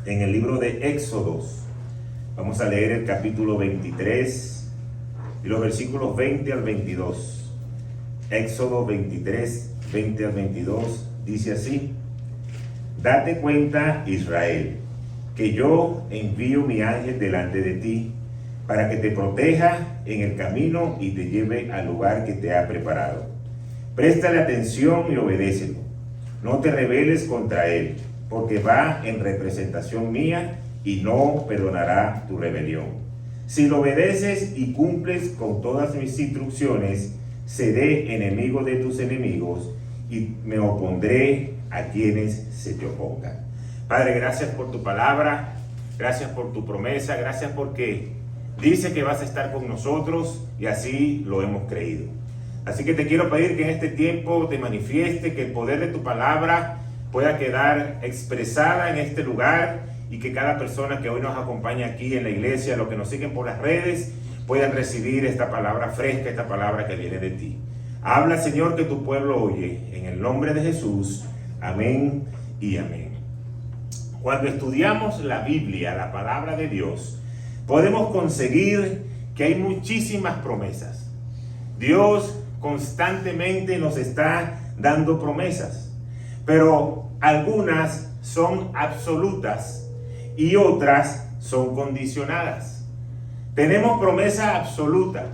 en el libro de Éxodos. Vamos a leer el capítulo 23 y los versículos 20 al 22. Éxodo 23, 20 al 22, dice así: Date cuenta, Israel, que yo envío mi ángel delante de ti, para que te proteja en el camino y te lleve al lugar que te ha preparado. Préstale atención y obedécelo. No te rebeles contra él, porque va en representación mía y no perdonará tu rebelión. Si lo obedeces y cumples con todas mis instrucciones, seré enemigo de tus enemigos y me opondré a quienes se te opongan. Padre, gracias por tu palabra, gracias por tu promesa, gracias porque dice que vas a estar con nosotros y así lo hemos creído. Así que te quiero pedir que en este tiempo te manifieste, que el poder de tu palabra pueda quedar expresada en este lugar y que cada persona que hoy nos acompaña aquí en la iglesia, los que nos siguen por las redes, puedan recibir esta palabra fresca, esta palabra que viene de ti. Habla, Señor, que tu pueblo oye, en el nombre de Jesús. Amén y amén. Cuando estudiamos la Biblia, la palabra de Dios, podemos conseguir que hay muchísimas promesas. Dios constantemente nos está dando promesas, pero algunas son absolutas y otras son condicionadas. Tenemos promesa absoluta.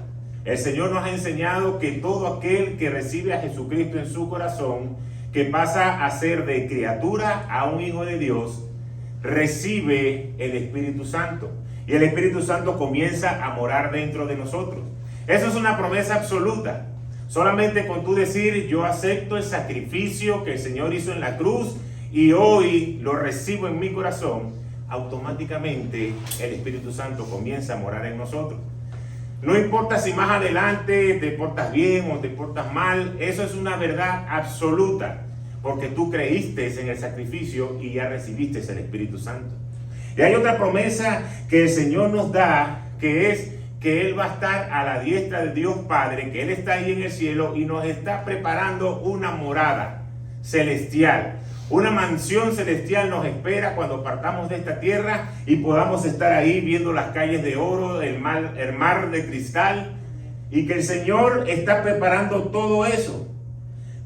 El Señor nos ha enseñado que todo aquel que recibe a Jesucristo en su corazón, que pasa a ser de criatura a un hijo de Dios, recibe el Espíritu Santo. Y el Espíritu Santo comienza a morar dentro de nosotros. Eso es una promesa absoluta. Solamente con tú decir, yo acepto el sacrificio que el Señor hizo en la cruz y hoy lo recibo en mi corazón, automáticamente el Espíritu Santo comienza a morar en nosotros. No importa si más adelante te portas bien o te portas mal, eso es una verdad absoluta, porque tú creíste en el sacrificio y ya recibiste el Espíritu Santo. Y hay otra promesa que el Señor nos da, que es que Él va a estar a la diestra de Dios Padre, que Él está ahí en el cielo y nos está preparando una morada celestial. Una mansión celestial nos espera cuando partamos de esta tierra y podamos estar ahí viendo las calles de oro, el mar de cristal, y que el Señor está preparando todo eso,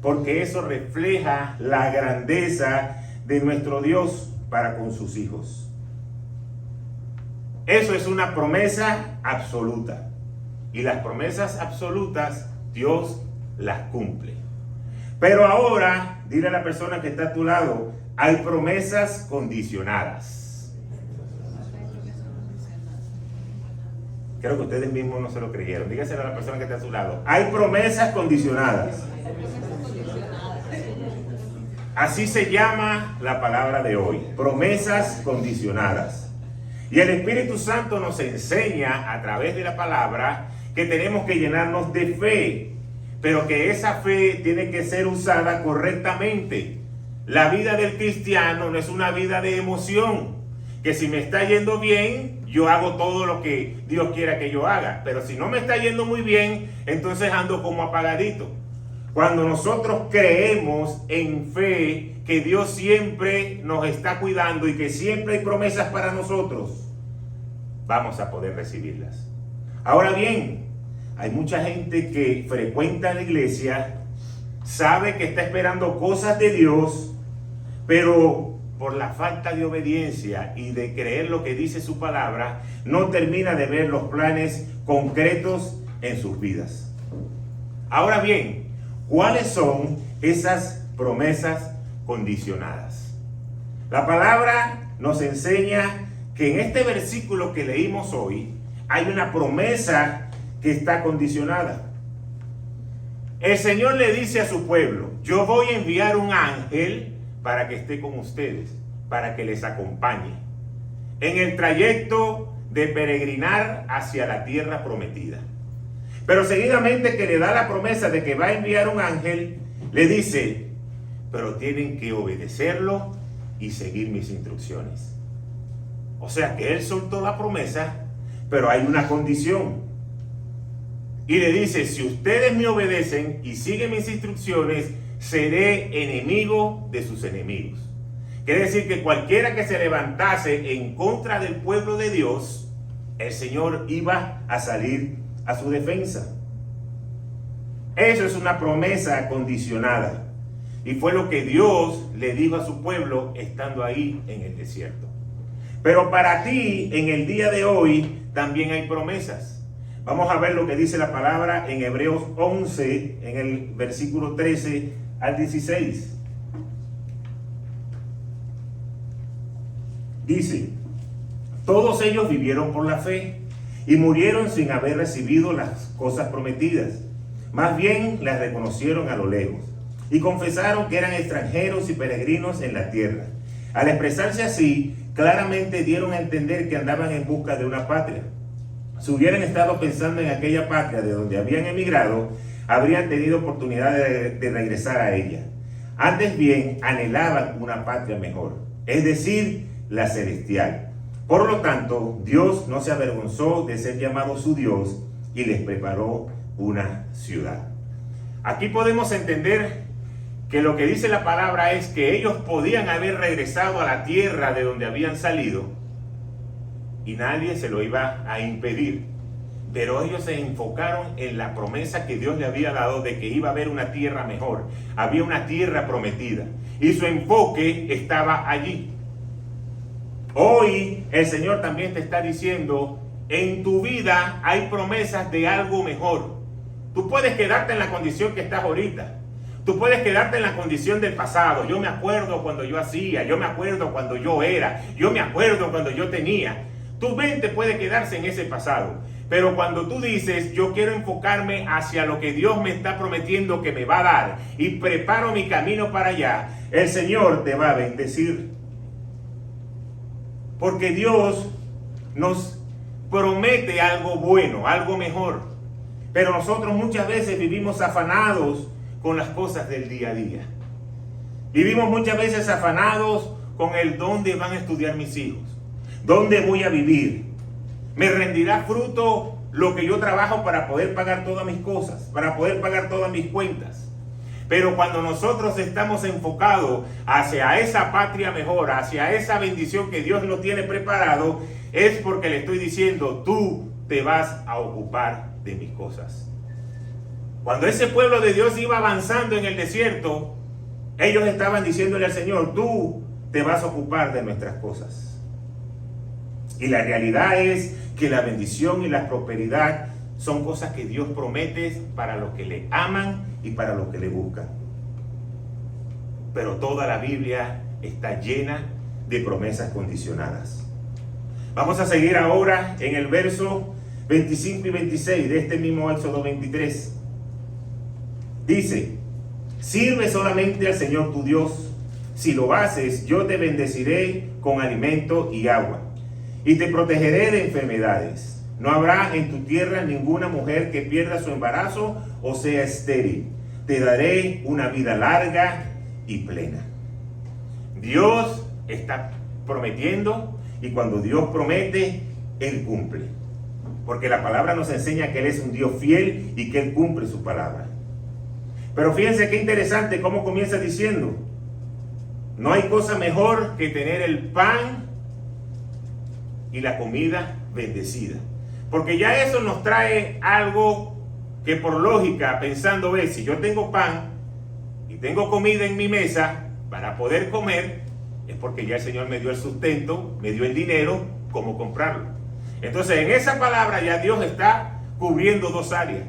porque eso refleja la grandeza de nuestro Dios para con sus hijos. Eso es una promesa absoluta. Y las promesas absolutas, Dios las cumple. Pero ahora, dile a la persona que está a tu lado, hay promesas condicionadas. Creo que ustedes mismos no se lo creyeron. Dígaselo a la persona que está a su lado. Hay promesas condicionadas. Así se llama la palabra de hoy. Promesas condicionadas. Y el Espíritu Santo nos enseña a través de la palabra que tenemos que llenarnos de fe, pero que esa fe tiene que ser usada correctamente. La vida del cristiano no es una vida de emoción, que si me está yendo bien, yo hago todo lo que Dios quiera que yo haga, pero si no me está yendo muy bien, entonces ando como apagadito. Cuando nosotros creemos en fe que Dios siempre nos está cuidando y que siempre hay promesas para nosotros, vamos a poder recibirlas. Ahora bien, hay mucha gente que frecuenta la iglesia, sabe que está esperando cosas de Dios, pero por la falta de obediencia y de creer lo que dice su palabra, no termina de ver los planes concretos en sus vidas. Ahora bien, ¿cuáles son esas promesas condicionadas? La palabra nos enseña que en este versículo que leímos hoy hay una promesa que está condicionada. El Señor le dice a su pueblo, yo voy a enviar un ángel para que esté con ustedes, para que les acompañe en el trayecto de peregrinar hacia la tierra prometida. Pero seguidamente que le da la promesa de que va a enviar un ángel, le dice, pero tienen que obedecerlo y seguir mis instrucciones. O sea que él soltó la promesa, pero hay una condición. Y le dice, si ustedes me obedecen y siguen mis instrucciones, seré enemigo de sus enemigos. Quiere decir que cualquiera que se levantase en contra del pueblo de Dios, el Señor iba a salir a su defensa. Eso es una promesa condicionada. Y fue lo que Dios le dijo a su pueblo estando ahí en el desierto. Pero para ti, en el día de hoy, también hay promesas. Vamos a ver lo que dice la palabra en Hebreos 11, en el versículo 13 al 16. Dice: todos ellos vivieron por la fe y murieron sin haber recibido las cosas prometidas. Más bien las reconocieron a lo lejos y confesaron que eran extranjeros y peregrinos en la tierra. Al expresarse así, claramente dieron a entender que andaban en busca de una patria. Si hubieran estado pensando en aquella patria de donde habían emigrado, habrían tenido oportunidad de regresar a ella. Antes bien, anhelaban una patria mejor, es decir, la celestial. Por lo tanto, Dios no se avergonzó de ser llamado su Dios y les preparó una ciudad. Aquí podemos entender que lo que dice la palabra es que ellos podían haber regresado a la tierra de donde habían salido y nadie se lo iba a impedir. Pero ellos se enfocaron en la promesa que Dios le había dado de que iba a haber una tierra mejor. Había una tierra prometida y su enfoque estaba allí. Hoy el Señor también te está diciendo: en tu vida hay promesas de algo mejor. Tú puedes quedarte en la condición que estás ahorita. Tú puedes quedarte en la condición del pasado. Yo me acuerdo cuando yo hacía, yo me acuerdo cuando yo era, yo me acuerdo cuando yo tenía. Tu mente puede quedarse en ese pasado. Pero cuando tú dices: yo quiero enfocarme hacia lo que Dios me está prometiendo que me va a dar y preparo mi camino para allá, el Señor te va a bendecir. Porque Dios nos promete algo bueno, algo mejor. Pero nosotros muchas veces vivimos afanados con las cosas del día a día. Vivimos muchas veces afanados con el dónde van a estudiar mis hijos, dónde voy a vivir, me rendirá fruto lo que yo trabajo para poder pagar todas mis cosas, para poder pagar todas mis cuentas. Pero cuando nosotros estamos enfocados hacia esa patria mejor, hacia esa bendición que Dios lo tiene preparado, es porque le estoy diciendo: tú te vas a ocupar de mis cosas. Cuando ese pueblo de Dios iba avanzando en el desierto, ellos estaban diciéndole al Señor: tú te vas a ocupar de nuestras cosas. Y la realidad es que la bendición y la prosperidad son cosas que Dios promete para los que le aman y para los que le buscan. Pero toda la Biblia está llena de promesas condicionadas. Vamos a seguir ahora en el verso 25 y 26 de este mismo Éxodo 23. Dice: sirve solamente al Señor tu Dios. Si lo haces, yo te bendeciré con alimento y agua, y te protegeré de enfermedades. No habrá en tu tierra ninguna mujer que pierda su embarazo o sea estéril. Te daré una vida larga y plena. Dios está prometiendo, y cuando Dios promete, Él cumple. Porque la palabra nos enseña que Él es un Dios fiel y que Él cumple su palabra. Pero fíjense qué interesante cómo comienza diciendo: no hay cosa mejor que tener el pan y la comida bendecida. Porque ya eso nos trae algo que por lógica, pensando, ve, si yo tengo pan y tengo comida en mi mesa para poder comer, es porque ya el Señor me dio el sustento, me dio el dinero, cómo comprarlo. Entonces en esa palabra ya Dios está cubriendo dos áreas.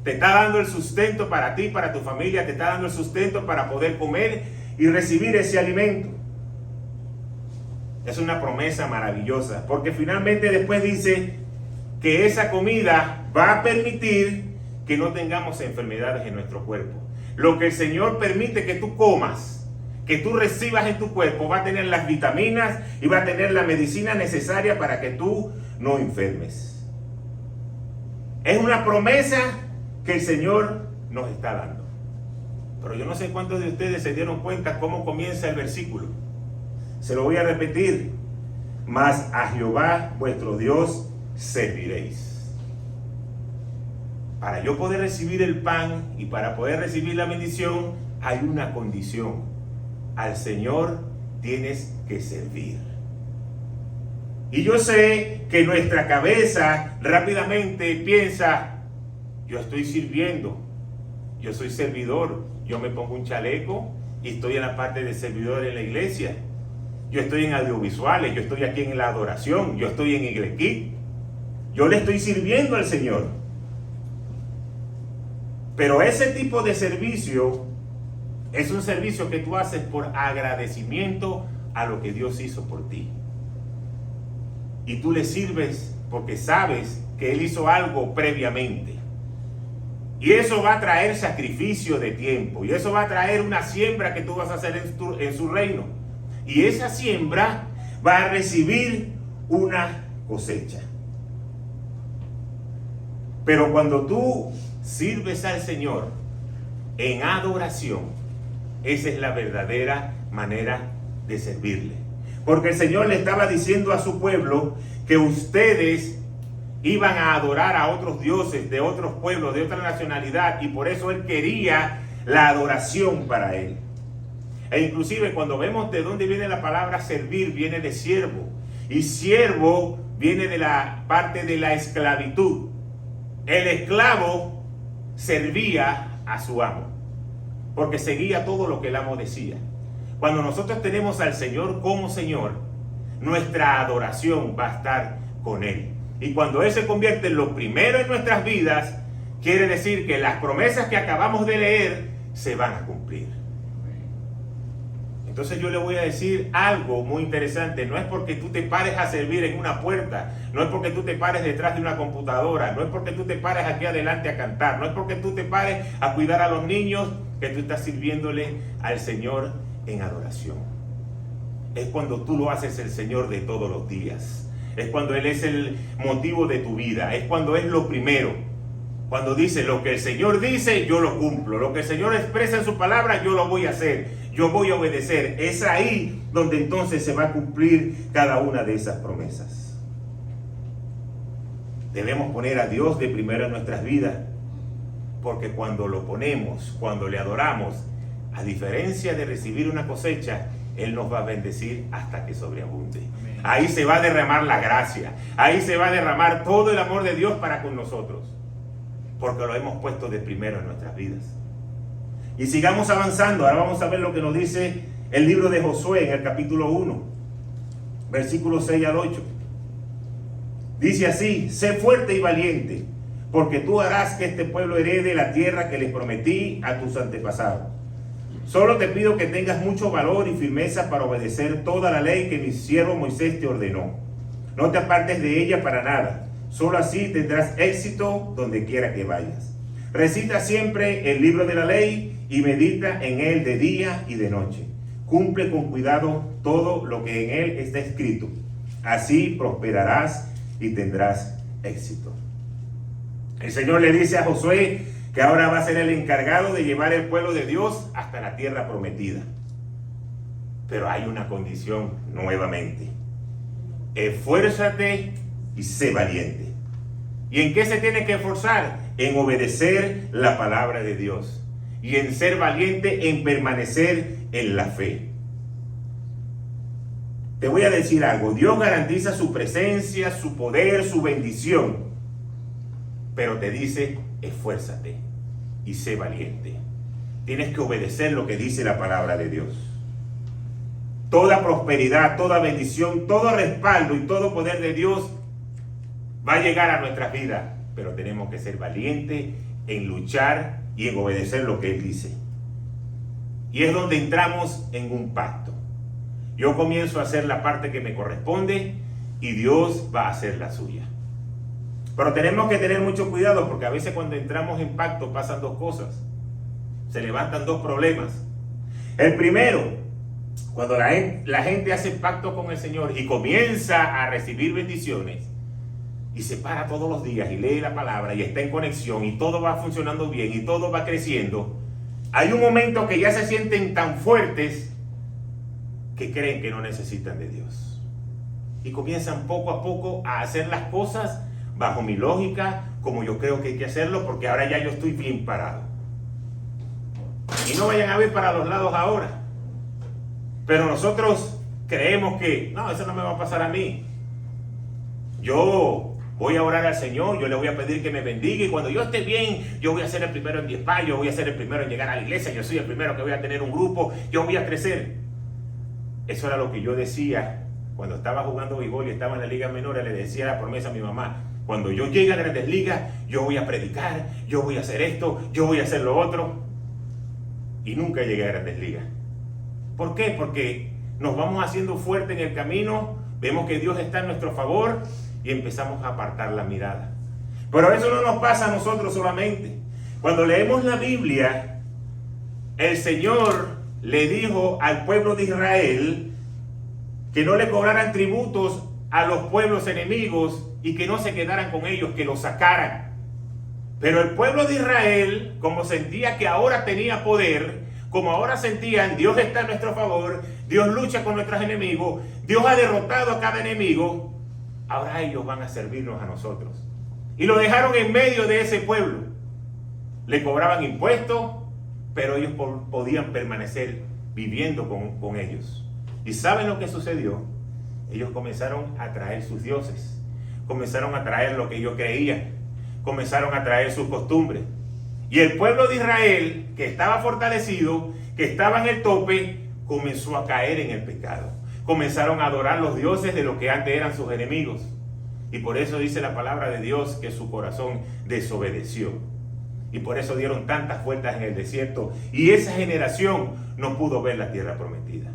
Te está dando el sustento para ti, para tu familia, te está dando el sustento para poder comer y recibir ese alimento. Es una promesa maravillosa, porque finalmente después dice que esa comida va a permitir que no tengamos enfermedades en nuestro cuerpo. Lo que el Señor permite que tú comas, que tú recibas en tu cuerpo, va a tener las vitaminas y va a tener la medicina necesaria para que tú no enfermes. Es una promesa que el Señor nos está dando. Pero yo no sé cuántos de ustedes se dieron cuenta cómo comienza el versículo. Se lo voy a repetir: mas a Jehová vuestro Dios serviréis. Para yo poder recibir el pan y para poder recibir la bendición, hay una condición: al Señor tienes que servir. Y yo sé que nuestra cabeza rápidamente piensa, yo estoy sirviendo, yo soy servidor, yo me pongo un chaleco y estoy en la parte de servidor en la iglesia. Yo estoy en audiovisuales, yo estoy aquí en la adoración, yo estoy en Iglequí. Yo le estoy sirviendo al Señor. Pero ese tipo de servicio es un servicio que tú haces por agradecimiento a lo que Dios hizo por ti. Y tú le sirves porque sabes que Él hizo algo previamente. Y eso va a traer sacrificio de tiempo. Y eso va a traer una siembra que tú vas a hacer en su reino. Y esa siembra va a recibir una cosecha. Pero cuando tú sirves al Señor en adoración, esa es la verdadera manera de servirle. Porque el Señor le estaba diciendo a su pueblo que ustedes iban a adorar a otros dioses de otros pueblos, de otra nacionalidad, y por eso Él quería la adoración para Él. E inclusive cuando vemos de dónde viene la palabra servir, viene de siervo. Y siervo viene de la parte de la esclavitud. El esclavo servía a su amo, porque seguía todo lo que el amo decía. Cuando nosotros tenemos al Señor como Señor, nuestra adoración va a estar con Él. Y cuando Él se convierte en lo primero en nuestras vidas, quiere decir que las promesas que acabamos de leer se van a cumplir. Entonces yo le voy a decir algo muy interesante. No es porque tú te pares a servir en una puerta, no es porque tú te pares detrás de una computadora, no es porque tú te pares aquí adelante a cantar, no es porque tú te pares a cuidar a los niños que tú estás sirviéndole al Señor en adoración. Es cuando tú lo haces el Señor de todos los días. Es cuando Él es el motivo de tu vida. Es cuando es lo primero. Cuando dice lo que el Señor dice, yo lo cumplo. Lo que el Señor expresa en su palabra, yo lo voy a hacer. Yo voy a obedecer. Es ahí donde entonces se va a cumplir cada una de esas promesas. Debemos poner a Dios de primero en nuestras vidas. Porque cuando lo ponemos, cuando le adoramos, a diferencia de recibir una cosecha, Él nos va a bendecir hasta que sobreabunde. Amén. Ahí se va a derramar la gracia. Ahí se va a derramar todo el amor de Dios para con nosotros. Porque lo hemos puesto de primero en nuestras vidas. Y sigamos avanzando. Ahora vamos a ver lo que nos dice el libro de Josué en el capítulo 1, versículos 6 al 8. Dice así: sé fuerte y valiente, porque tú harás que este pueblo herede la tierra que les prometí a tus antepasados. Solo te pido que tengas mucho valor y firmeza para obedecer toda la ley que mi siervo Moisés te ordenó. No te apartes de ella para nada. Solo así tendrás éxito donde quiera que vayas. Recita siempre el libro de la ley y medita en él de día y de noche. Cumple con cuidado todo lo que en él está escrito. Así prosperarás y tendrás éxito. El Señor le dice a Josué que ahora va a ser el encargado de llevar el pueblo de Dios hasta la tierra prometida. Pero hay una condición nuevamente. Esfuérzate y sé valiente. ¿Y en qué se tiene que esforzar? En obedecer la palabra de Dios. Y en ser valiente, en permanecer en la fe. Te voy a decir algo. Dios garantiza su presencia, su poder, su bendición. Pero te dice: esfuérzate y sé valiente. Tienes que obedecer lo que dice la palabra de Dios. Toda prosperidad, toda bendición, todo respaldo y todo poder de Dios va a llegar a nuestras vidas. Pero tenemos que ser valientes en luchar y en obedecer lo que Él dice. Y es donde entramos en un pacto. Yo comienzo a hacer la parte que me corresponde y Dios va a hacer la suya. Pero tenemos que tener mucho cuidado, porque a veces cuando entramos en pacto pasan dos cosas. Se levantan dos problemas. El primero, cuando la gente hace pacto con el Señor y comienza a recibir bendiciones y se para todos los días y lee la palabra y está en conexión y todo va funcionando bien y todo va creciendo, hay un momento que ya se sienten tan fuertes que creen que no necesitan de Dios. Y comienzan poco a poco a hacer las cosas bajo mi lógica, como yo creo que hay que hacerlo, porque ahora ya yo estoy bien parado. Y no vayan a ver para los lados ahora. Pero nosotros creemos que, no, eso no me va a pasar a mí. Yo voy a orar al Señor, yo le voy a pedir que me bendiga y cuando yo esté bien, yo voy a ser el primero en diezmar, yo voy a ser el primero en llegar a la iglesia, yo soy el primero que voy a tener un grupo, yo voy a crecer. Eso era lo que yo decía cuando estaba jugando béisbol y estaba en la liga menor, le decía la promesa a mi mamá: cuando yo llegue a Grandes Ligas, yo voy a predicar, yo voy a hacer esto, yo voy a hacer lo otro. Y nunca llegué a Grandes Ligas. ¿Por qué? Porque nos vamos haciendo fuertes en el camino, vemos que Dios está a nuestro favor y empezamos a apartar la mirada. Pero eso no nos pasa a nosotros solamente. Cuando leemos la Biblia, el Señor le dijo al pueblo de Israel que no le cobraran tributos a los pueblos enemigos y que no se quedaran con ellos, que los sacaran. Pero el pueblo de Israel, como sentía que ahora tenía poder, como ahora sentían, Dios está a nuestro favor, Dios lucha con nuestros enemigos, Dios ha derrotado a cada enemigo, ahora ellos van a servirnos a nosotros. Y lo dejaron en medio de ese pueblo. Le cobraban impuestos, pero ellos podían permanecer viviendo con ellos. ¿Y saben lo que sucedió? Ellos comenzaron a traer sus dioses, comenzaron a traer lo que ellos creían, comenzaron a traer sus costumbres. Y el pueblo de Israel, que estaba fortalecido, que estaba en el tope, comenzó a caer en el pecado. Comenzaron a adorar los dioses de lo que antes eran sus enemigos. Y por eso dice la palabra de Dios que su corazón desobedeció. Y por eso dieron tantas vueltas en el desierto. Y esa generación no pudo ver la tierra prometida.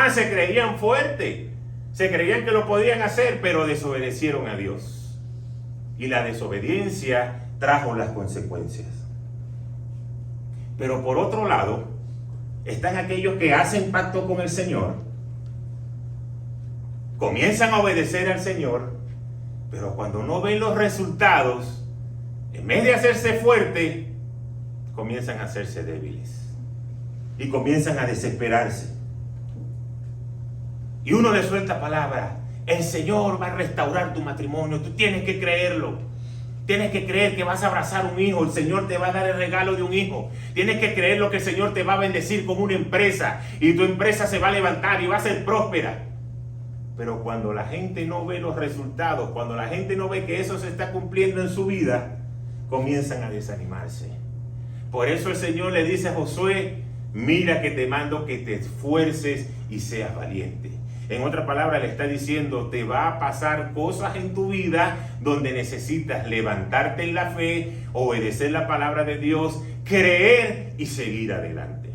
Se creían fuertes. Se creían que lo podían hacer, pero desobedecieron a Dios. Y la desobediencia trajo las consecuencias. Pero por otro lado, están aquellos que hacen pacto con el Señor, comienzan a obedecer al Señor, pero cuando no ven los resultados, en vez de hacerse fuertes, comienzan a hacerse débiles y comienzan a desesperarse. Y uno le suelta palabra: el Señor va a restaurar tu matrimonio, tú tienes que creerlo. Tienes que creer que vas a abrazar un hijo, el Señor te va a dar el regalo de un hijo. Tienes que creer lo que el Señor te va a bendecir con una empresa y tu empresa se va a levantar y va a ser próspera. Pero cuando la gente no ve los resultados, cuando la gente no ve que eso se está cumpliendo en su vida, comienzan a desanimarse. Por eso el Señor le dice a Josué: mira que te mando que te esfuerces y seas valiente. En otra palabra le está diciendo: te va a pasar cosas en tu vida donde necesitas levantarte en la fe, obedecer la palabra de Dios, creer y seguir adelante.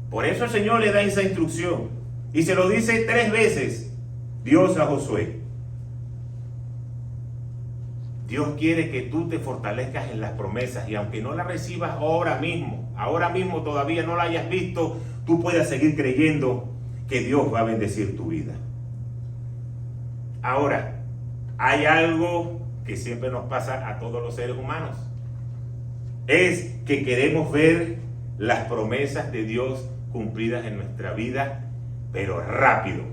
Por eso el Señor le da esa instrucción y se lo dice 3 veces Dios a Josué. Dios quiere que tú te fortalezcas en las promesas y aunque no las recibas ahora mismo todavía no la hayas visto, tú puedas seguir creyendo que Dios va a bendecir tu vida. Ahora, hay algo que siempre nos pasa a todos los seres humanos. Es que queremos ver las promesas de Dios cumplidas en nuestra vida, pero rápido.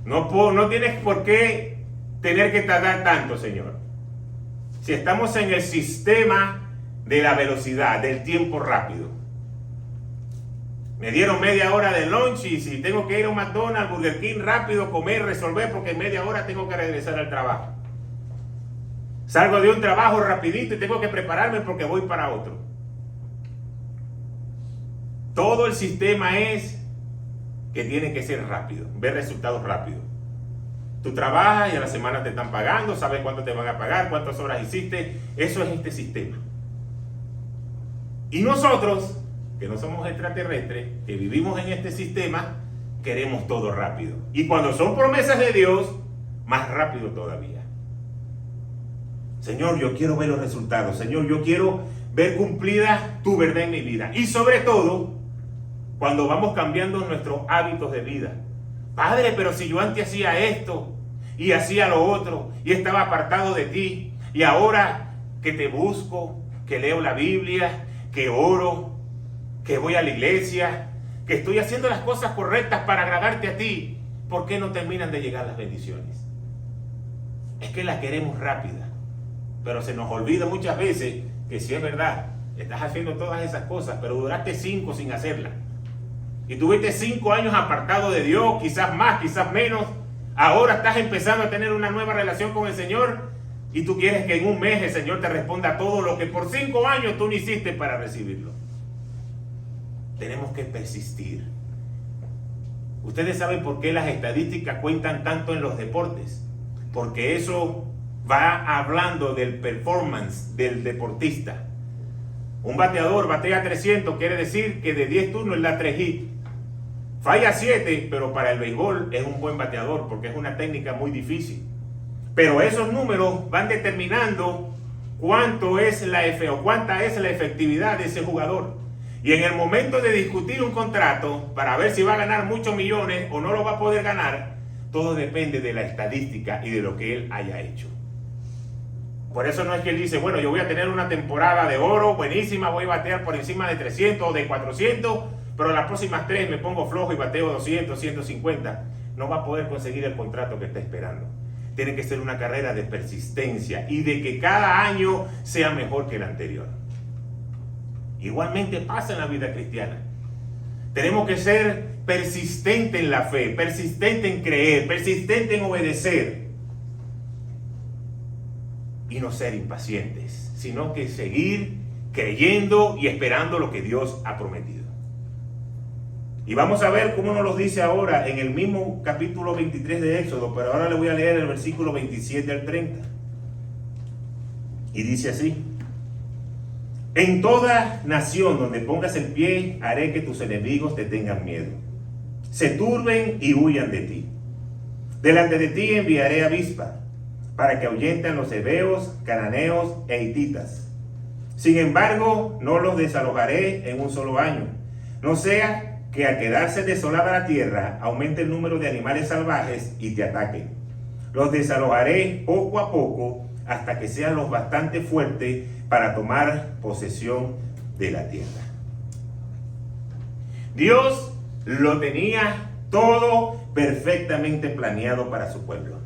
No tienes por qué tener que tardar tanto, Señor. Si estamos en el sistema de la velocidad, del tiempo rápido. Me dieron media hora de lunch y si tengo que ir a un McDonald's, Burger King, rápido, comer, resolver, porque en media hora tengo que regresar al trabajo. Salgo de un trabajo rapidito y tengo que prepararme porque voy para otro. Todo el sistema es que tiene que ser rápido, ver resultados rápidos. Tú trabajas y a la semana te están pagando, sabes cuánto te van a pagar, cuántas horas hiciste. Eso es este sistema. Y nosotros, que no somos extraterrestres, que vivimos en este sistema, queremos todo rápido. Y cuando son promesas de Dios, más rápido todavía. Señor, yo quiero ver los resultados. Señor, yo quiero ver cumplida tu verdad en mi vida. Y sobre todo, cuando vamos cambiando nuestros hábitos de vida. Padre, pero si yo antes hacía esto y hacía lo otro y estaba apartado de ti, y ahora que te busco, que leo la Biblia, que oro, que voy a la iglesia, que estoy haciendo las cosas correctas para agradarte a ti, ¿por qué no terminan de llegar las bendiciones? Es que las queremos rápidas, pero se nos olvida muchas veces que sí es verdad, estás haciendo todas esas cosas, pero duraste 5 sin hacerlas. y tuviste 5 años apartado de Dios, quizás más, quizás menos, ahora estás empezando a tener una nueva relación con el Señor y tú quieres que en un mes el Señor te responda todo lo que por 5 años tú no hiciste para recibirlo. Tenemos que persistir. Ustedes saben por qué las estadísticas cuentan tanto en los deportes, porque eso va hablando del performance del deportista. Un bateador batea 300, quiere decir que de 10 turnos él da 3 hits. Falla 7, pero para el béisbol es un buen bateador porque es una técnica muy difícil. Pero esos números van determinando cuánta es la efectividad de ese jugador. Y en el momento de discutir un contrato para ver si va a ganar muchos millones o no lo va a poder ganar, todo depende de la estadística y de lo que él haya hecho. Por eso no es que él dice, bueno, yo voy a tener una temporada de oro buenísima, voy a batear por encima de 300 o de 400, pero las próximas 3 me pongo flojo y bateo 200, 150. No va a poder conseguir el contrato que está esperando. Tiene que ser una carrera de persistencia y de que cada año sea mejor que el anterior. Igualmente pasa en la vida cristiana. Tenemos que ser persistentes en la fe, persistentes en creer, persistentes en obedecer. Y no ser impacientes, sino que seguir creyendo y esperando lo que Dios ha prometido. Y vamos a ver cómo nos lo dice ahora en el mismo capítulo 23 de Éxodo, pero ahora le voy a leer el versículo 27 al 30. Y dice así: en toda nación donde pongas el pie, haré que tus enemigos te tengan miedo, se turben y huyan de ti. Delante de ti enviaré avispa, para que ahuyenten los heveos, cananeos e hititas. Sin embargo, no los desalojaré en un solo año, no sea que al quedarse desolada la tierra, aumente el número de animales salvajes y te ataquen. Los desalojaré poco a poco, hasta que sean los bastante fuertes para tomar posesión de la tierra. Dios lo tenía todo perfectamente planeado para su pueblo.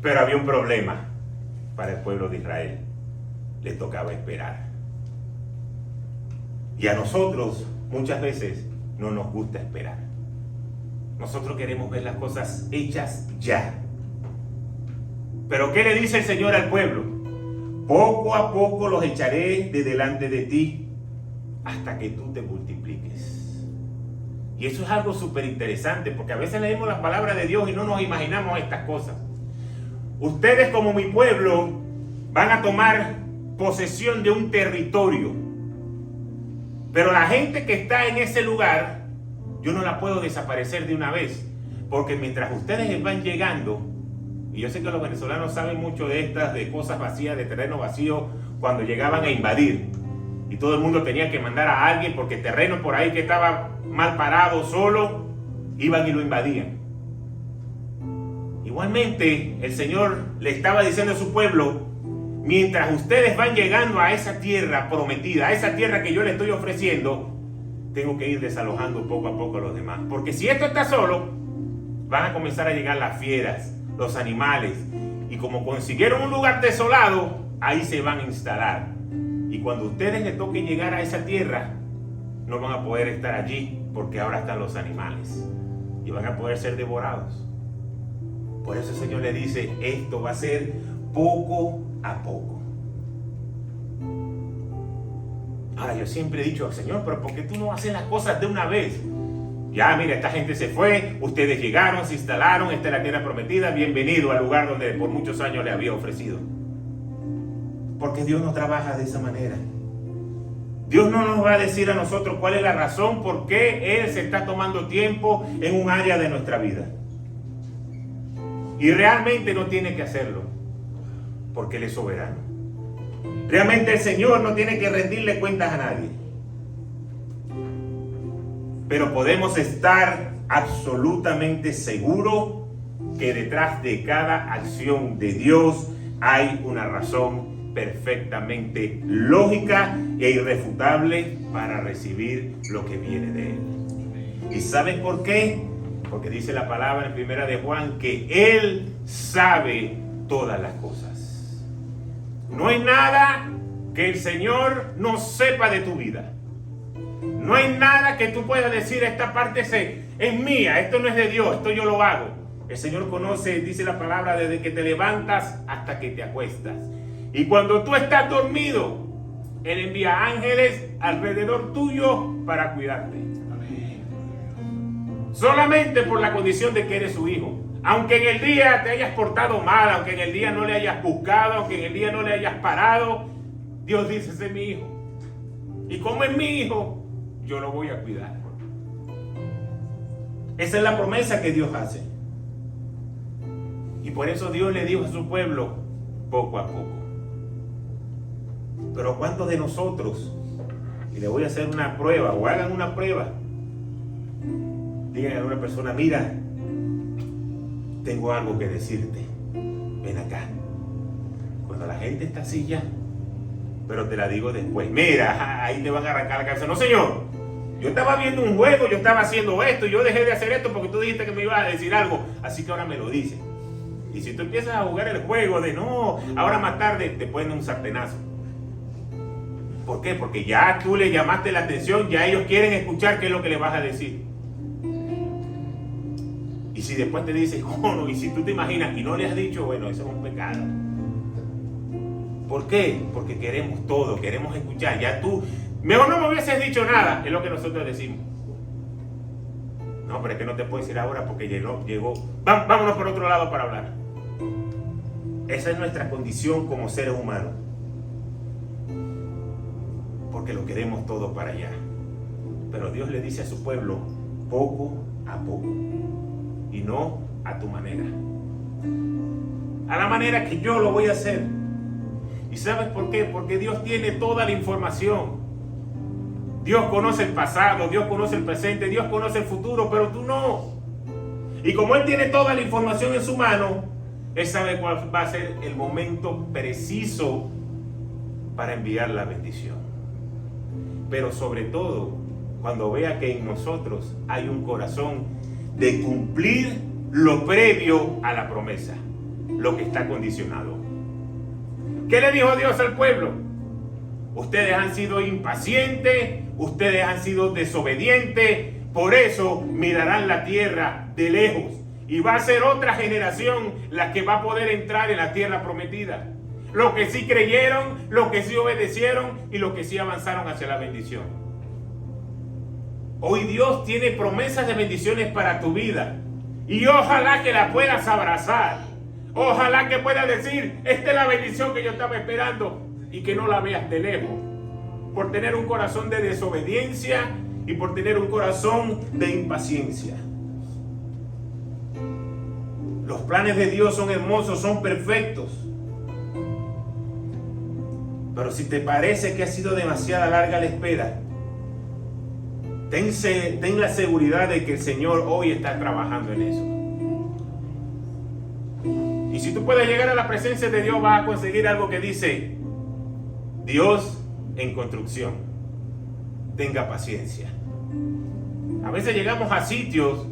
Pero había un problema para el pueblo de Israel. Le tocaba esperar. Y a nosotros muchas veces no nos gusta esperar. Nosotros queremos ver las cosas hechas ya. Pero ¿qué le dice el Señor al pueblo? Poco a poco los echaré de delante de ti hasta que tú te multipliques. Y eso es algo súper interesante, porque a veces leemos las palabras de Dios y no nos imaginamos estas cosas. Ustedes, como mi pueblo, van a tomar posesión de un territorio. Pero la gente que está en ese lugar, yo no la puedo desaparecer de una vez. Porque mientras ustedes van llegando, y yo sé que los venezolanos saben mucho de estas, de cosas vacías, de terreno vacío, cuando llegaban a invadir. Y todo el mundo tenía que mandar a alguien, porque terreno por ahí que estaba mal parado, solo, iban y lo invadían. Igualmente, el Señor le estaba diciendo a su pueblo, mientras ustedes van llegando a esa tierra prometida, a esa tierra que yo les estoy ofreciendo, tengo que ir desalojando poco a poco a los demás. Porque si esto está solo, van a comenzar a llegar las fieras, los animales, y como consiguieron un lugar desolado, ahí se van a instalar. Y cuando ustedes les toque llegar a esa tierra, no van a poder estar allí, porque ahora están los animales, y van a poder ser devorados. Por eso el Señor le dice, esto va a ser poco a poco. Ahora, yo siempre he dicho, Señor, pero ¿por qué tú no haces las cosas de una vez? Ya, mira, esta gente se fue, ustedes llegaron, se instalaron, esta es la tierra prometida, bienvenido al lugar donde por muchos años le había ofrecido. Porque Dios no trabaja de esa manera. Dios no nos va a decir a nosotros cuál es la razón por qué Él se está tomando tiempo en un área de nuestra vida. Y realmente no tiene que hacerlo, porque Él es soberano. Realmente el Señor no tiene que rendirle cuentas a nadie. Pero podemos estar absolutamente seguros que detrás de cada acción de Dios hay una razón perfectamente lógica e irrefutable para recibir lo que viene de Él. ¿Y saben por qué? Porque dice la palabra en primera de Juan que Él sabe todas las cosas. No hay nada que el Señor no sepa de tu vida. No hay nada que tú puedas decir, esta parte es mía, esto no es de Dios, esto yo lo hago. El Señor conoce, dice la palabra, desde que te levantas hasta que te acuestas. Y cuando tú estás dormido, Él envía ángeles alrededor tuyo para cuidarte. Solamente por la condición de que eres su hijo. Aunque en el día te hayas portado mal, aunque en el día no le hayas buscado, aunque en el día no le hayas parado, Dios dice, ese es mi hijo. Y como es mi hijo, yo lo voy a cuidar. Esa es la promesa que Dios hace. Y por eso Dios le dijo a su pueblo, poco a poco. Pero ¿cuántos de nosotros, y le voy a hacer una prueba, o hagan una prueba, digan a una persona, mira, tengo algo que decirte, ven acá? Cuando la gente está así ya, pero te la digo después, mira, ahí te van a arrancar la cabeza. No, señor, yo estaba viendo un juego, yo estaba haciendo esto, yo dejé de hacer esto porque tú dijiste que me ibas a decir algo, así que ahora me lo dices. Y si tú empiezas a jugar el juego de no, ahora más tarde, te ponen un sartenazo. ¿Por qué? Porque ya tú le llamaste la atención, ya ellos quieren escuchar qué es lo que le vas a decir. Y si después te dicen, oh no, y si tú te imaginas y no le has dicho, bueno, eso es un pecado. ¿Por qué? Porque queremos todo, queremos escuchar. Ya tú, mejor no me hubieses dicho nada, es lo que nosotros decimos. No, pero es que no te puedo decir ahora porque llegó. Vámonos por otro lado para hablar. Esa es nuestra condición como seres humanos. Porque lo queremos todo para allá. Pero Dios le dice a su pueblo, poco a poco. Y no a tu manera. A la manera que yo lo voy a hacer. ¿Y sabes por qué? Porque Dios tiene toda la información. Dios conoce el pasado, Dios conoce el presente, Dios conoce el futuro, pero tú no. Y como Él tiene toda la información en su mano, Él sabe cuál va a ser el momento preciso para enviar la bendición. Pero sobre todo, cuando vea que en nosotros hay un corazón de cumplir lo previo a la promesa, lo que está condicionado. ¿Qué le dijo Dios al pueblo? Ustedes han sido impacientes, ustedes han sido desobedientes, por eso mirarán la tierra de lejos. Y va a ser otra generación la que va a poder entrar en la tierra prometida. Los que sí creyeron, los que sí obedecieron y los que sí avanzaron hacia la bendición. Hoy Dios tiene promesas de bendiciones para tu vida. Y ojalá que la puedas abrazar. Ojalá que puedas decir, esta es la bendición que yo estaba esperando, y que no la veas de lejos. Por tener un corazón de desobediencia y por tener un corazón de impaciencia. Los planes de Dios son hermosos, son perfectos. Pero si te parece que ha sido demasiada larga la espera, ten la seguridad de que el Señor hoy está trabajando en eso. Y si tú puedes llegar a la presencia de Dios, vas a conseguir algo que dice, Dios en construcción, tenga paciencia. A veces llegamos a sitios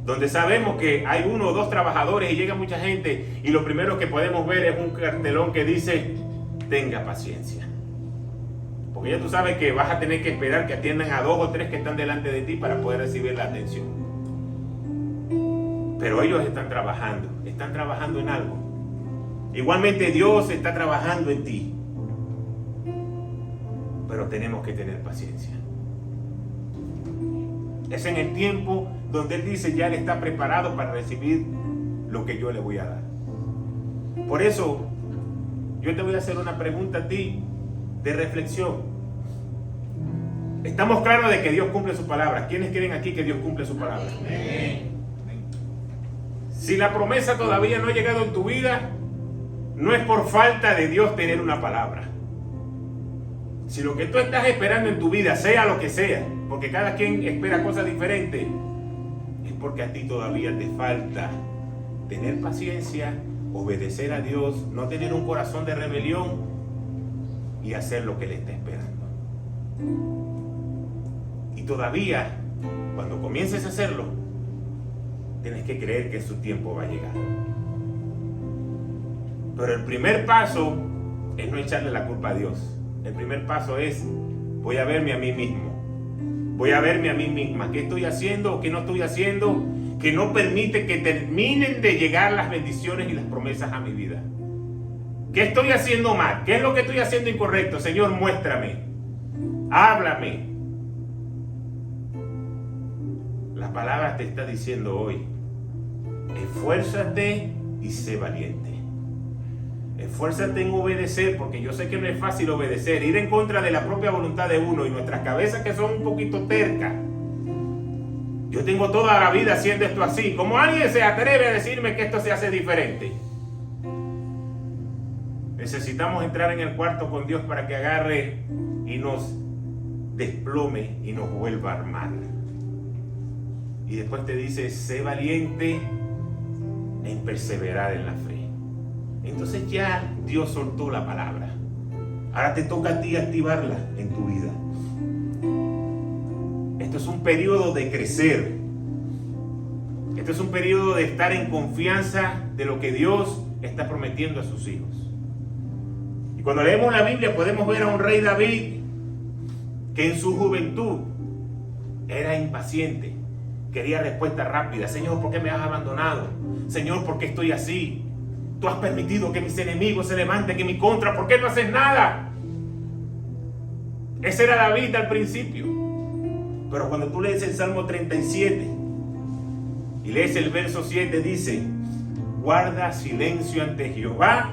donde sabemos que hay uno o dos trabajadores y llega mucha gente, y lo primero que podemos ver es un cartelón que dice, tenga paciencia. Porque ya tú sabes que vas a tener que esperar que atiendan a 2 o 3 que están delante de ti para poder recibir la atención. Pero ellos están trabajando en algo. Igualmente Dios está trabajando en ti. Pero tenemos que tener paciencia. Es en el tiempo donde Él dice, ya Él está preparado para recibir lo que yo le voy a dar. Por eso, yo te voy a hacer una pregunta a ti de reflexión. Estamos claros de que Dios cumple su palabra. ¿Quiénes creen aquí que Dios cumple su palabra? Amén. Si la promesa todavía no ha llegado en tu vida, no es por falta de Dios tener una palabra. Si lo que tú estás esperando en tu vida, sea lo que sea, porque cada quien espera cosas diferentes, es porque a ti todavía te falta tener paciencia, obedecer a Dios, no tener un corazón de rebelión y hacer lo que Él está esperando. Y todavía, cuando comiences a hacerlo, tienes que creer que su tiempo va a llegar. Pero el primer paso es no echarle la culpa a Dios. El primer paso es, voy a verme a mí mismo. Voy a verme a mí misma. ¿Qué estoy haciendo o qué no estoy haciendo que no permite que terminen de llegar las bendiciones y las promesas a mi vida? ¿Qué estoy haciendo mal? ¿Qué es lo que estoy haciendo incorrecto? Señor, muéstrame. Háblame. La palabra te está diciendo hoy: esfuérzate y sé valiente. Esfuérzate en obedecer, porque yo sé que no es fácil obedecer, ir en contra de la propia voluntad de uno y nuestras cabezas que son un poquito tercas. Yo tengo toda la vida haciendo esto así. ¿Cómo alguien se atreve a decirme que esto se hace diferente? Necesitamos entrar en el cuarto con Dios para que agarre y nos desplome y nos vuelva a armar. Y después te dice: sé valiente en perseverar en la fe. Entonces ya Dios soltó la palabra. Ahora te toca a ti activarla en tu vida. Esto es un periodo de crecer. Esto es un periodo de estar en confianza de lo que Dios está prometiendo a sus hijos. Y cuando leemos la Biblia podemos ver a un rey David que en su juventud era impaciente. Quería respuesta rápida. Señor, ¿por qué me has abandonado? Señor, ¿por qué estoy así? Tú has permitido que mis enemigos se levanten en mi contra. ¿Por qué no haces nada? Ese era David al principio. Pero cuando tú lees el Salmo 37 y lees el verso 7, dice: guarda silencio ante Jehová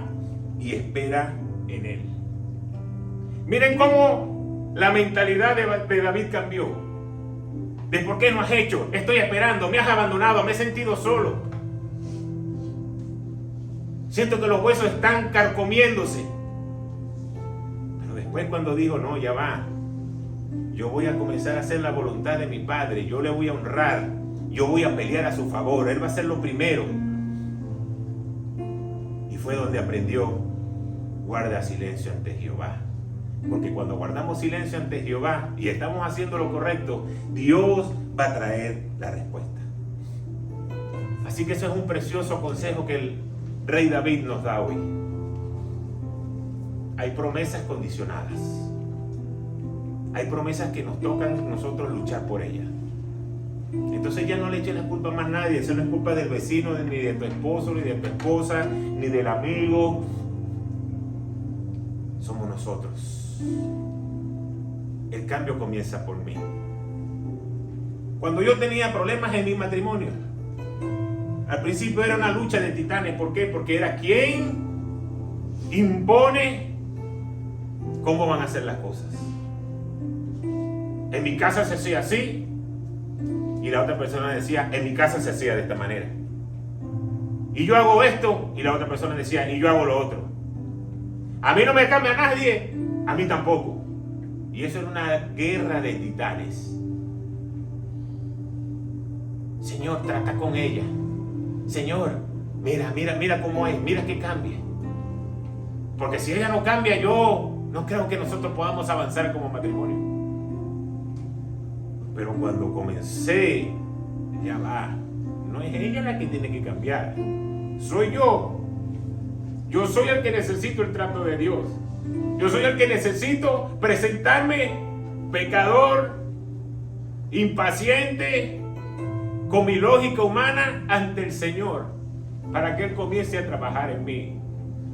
y espera en él. Miren cómo la mentalidad de David cambió. De por qué no has hecho, estoy esperando, me has abandonado, me he sentido solo. Siento que los huesos están carcomiéndose. Pero después cuando dijo: no, ya va, yo voy a comenzar a hacer la voluntad de mi Padre, yo le voy a honrar, yo voy a pelear a su favor, Él va a ser lo primero. Y fue donde aprendió: guarda silencio ante Jehová. Porque cuando guardamos silencio ante Jehová y estamos haciendo lo correcto, Dios va a traer la respuesta. Así que eso es un precioso consejo que el rey David nos da hoy. Hay promesas condicionadas. Hay promesas que nos tocan nosotros luchar por ellas. Entonces ya no le echen la culpa a más nadie. Eso no es culpa del vecino, ni de tu esposo, ni de tu esposa, ni del amigo. Somos nosotros. El cambio comienza por mí. Cuando yo tenía problemas en mi matrimonio, al principio era una lucha de titanes. ¿Por qué? Porque era quien impone cómo van a hacer las cosas. En mi casa se hacía así, y la otra persona decía: en mi casa se hacía de esta manera. Y yo hago esto, y la otra persona decía: y yo hago lo otro. A mí no me cambia nadie, a mí tampoco. Y eso era una guerra de titanes. Señor, trata con ella. Señor, mira cómo es, mira que cambie. Porque si ella no cambia, yo no creo que nosotros podamos avanzar como matrimonio. Pero cuando comencé, ya va, no es ella la que tiene que cambiar, soy yo. Yo soy el que necesito el trato de Dios. Yo soy el que necesito presentarme pecador, impaciente, con mi lógica humana ante el Señor, para que Él comience a trabajar en mí.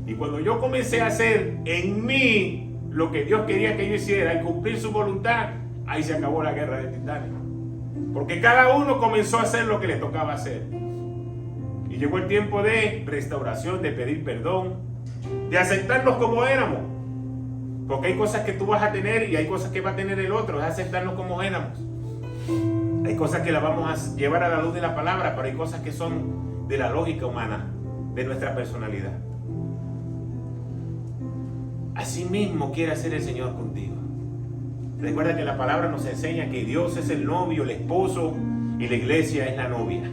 Y cuando yo comencé a hacer en mí lo que Dios quería que yo hiciera y cumplir su voluntad, ahí se acabó la guerra de titanes. Porque cada uno comenzó a hacer lo que le tocaba hacer. Y llegó el tiempo de restauración, de pedir perdón, de aceptarnos como éramos. Porque hay cosas que tú vas a tener y hay cosas que va a tener el otro. Es aceptarnos como éramos. Hay cosas que las vamos a llevar a la luz de la palabra, pero hay cosas que son de la lógica humana, de nuestra personalidad. Así mismo quiere hacer el Señor contigo. Recuerda que la palabra nos enseña que Dios es el novio, el esposo, y la iglesia es la novia.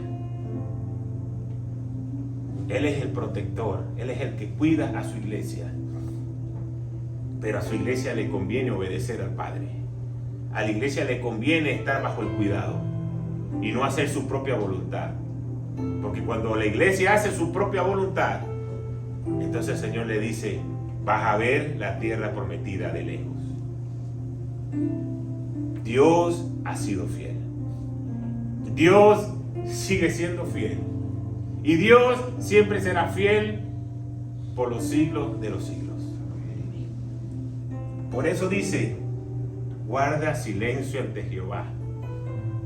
Él es el protector, Él es el que cuida a su iglesia. Pero a su iglesia le conviene obedecer al Padre. A la iglesia le conviene estar bajo el cuidado y no hacer su propia voluntad. Porque cuando la iglesia hace su propia voluntad, entonces el Señor le dice: vas a ver la tierra prometida de lejos. Dios has sido fiel. Dios sigue siendo fiel. Y Dios siempre será fiel por los siglos de los siglos. Por eso dice, guarda silencio ante Jehová.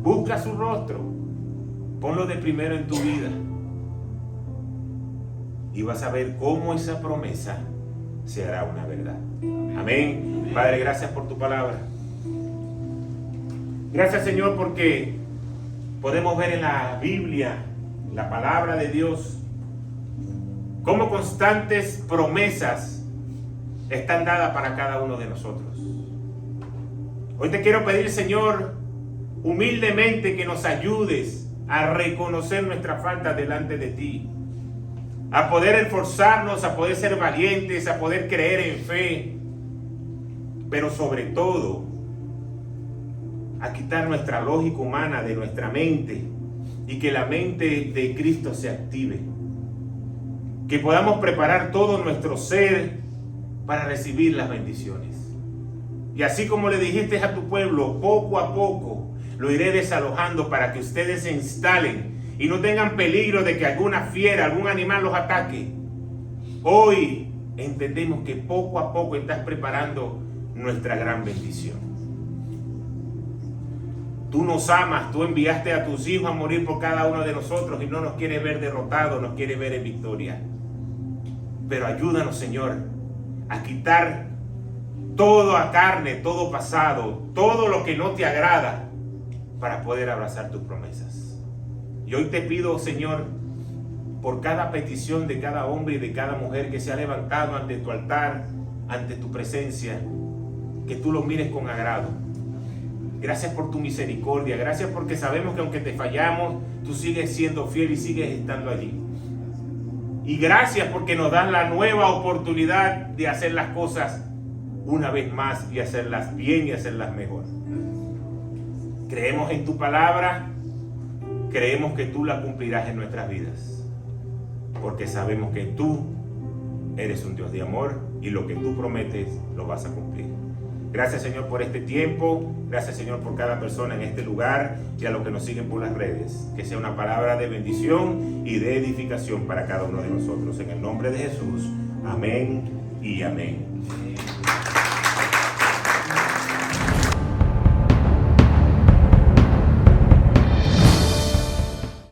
Busca su rostro. Ponlo de primero en tu vida. Y vas a ver cómo esa promesa se hará una verdad. Amén. Padre, gracias por tu palabra. Gracias, Señor, porque podemos ver en la Biblia, la palabra de Dios, cómo constantes promesas están dadas para cada uno de nosotros. Hoy te quiero pedir, Señor, humildemente que nos ayudes a reconocer nuestra falta delante de ti, a poder esforzarnos, a poder ser valientes, a poder creer en fe, pero sobre todo a quitar nuestra lógica humana de nuestra mente y que la mente de Cristo se active, que podamos preparar todo nuestro ser para recibir las bendiciones. Y así como le dijiste a tu pueblo, poco a poco lo iré desalojando para que ustedes se instalen y no tengan peligro de que alguna fiera, algún animal los ataque. Hoy entendemos que poco a poco estás preparando nuestra gran bendición. Tú nos amas, tú enviaste a tus hijos a morir por cada uno de nosotros y no nos quieres ver derrotados, nos quieres ver en victoria. Pero ayúdanos, Señor, a quitar toda carne, todo pasado, todo lo que no te agrada, para poder abrazar tus promesas. Y hoy te pido, Señor, por cada petición de cada hombre y de cada mujer que se ha levantado ante tu altar, ante tu presencia, que tú lo mires con agrado. Gracias por tu misericordia, gracias porque sabemos que aunque te fallamos, tú sigues siendo fiel y sigues estando allí. Y gracias porque nos das la nueva oportunidad de hacer las cosas una vez más y hacerlas bien y hacerlas mejor. Creemos en tu palabra, creemos que tú la cumplirás en nuestras vidas, porque sabemos que tú eres un Dios de amor y lo que tú prometes lo vas a cumplir. Gracias, Señor, por este tiempo. Gracias, Señor, por cada persona en este lugar y a los que nos siguen por las redes. Que sea una palabra de bendición y de edificación para cada uno de nosotros. En el nombre de Jesús. Amén y amén.